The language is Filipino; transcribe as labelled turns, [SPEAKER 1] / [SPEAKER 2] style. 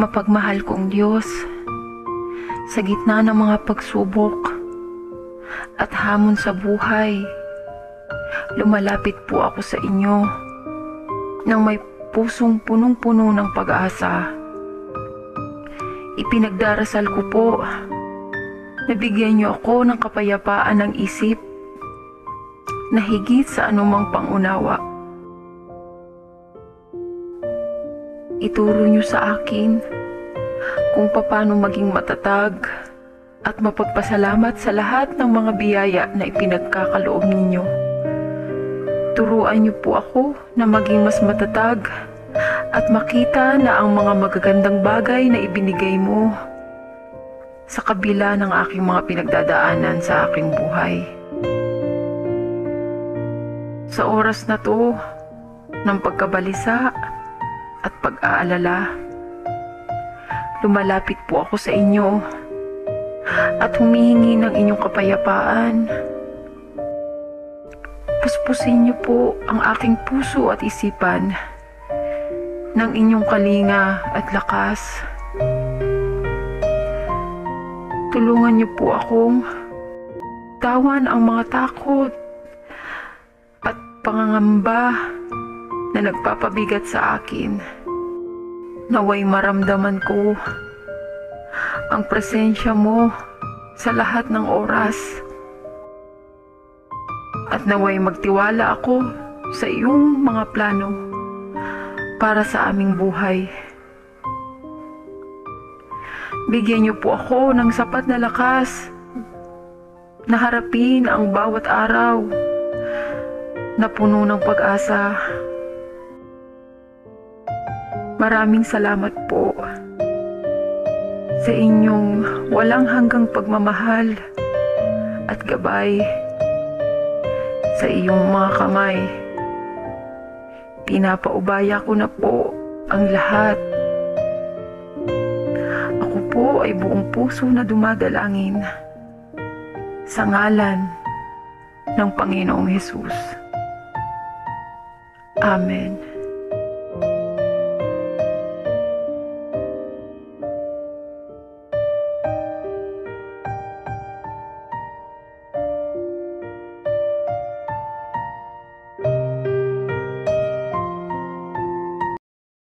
[SPEAKER 1] Mapagmahal kong Diyos, sa gitna ng mga pagsubok at hamon sa buhay, lumalapit po ako sa inyo nang may pusong punong-puno ng pag-asa. Ipinagdarasal ko po na bigyan niyo ako ng kapayapaan ng isip na higit sa anumang pangunawa. Ituro niyo sa akin kung paano maging matatag at mapagpasalamat sa lahat ng mga biyaya na ipinagkakaloob ninyo. Turuan niyo po ako na maging mas matatag at makita na ang mga magagandang bagay na ibinigay mo sa kabila ng aking mga pinagdadaanan sa aking buhay. Sa oras na to ng pagkabalisa at pag-aalala, lumalapit po ako sa inyo at humihingi ng inyong kapayapaan. Puspusin niyo po ang aking puso at isipan ng inyong kalinga at lakas. Tulungan niyo po akong tawan ang mga takot at pangangamba na nagpapabigat sa akin. Naway maramdaman ko ang presensya mo sa lahat ng oras. At naway magtiwala ako sa iyong mga plano para sa aming buhay. Bigyan niyo po ako ng sapat na lakas na harapin ang bawat araw na puno ng pag-asa. Maraming salamat po sa inyong walang hanggang pagmamahal at gabay. Sa iyong mga kamay, pinapaubaya ko na po ang lahat. Ako po ay buong puso na dumadalangin sa ngalan ng Panginoong Hesus. Amen.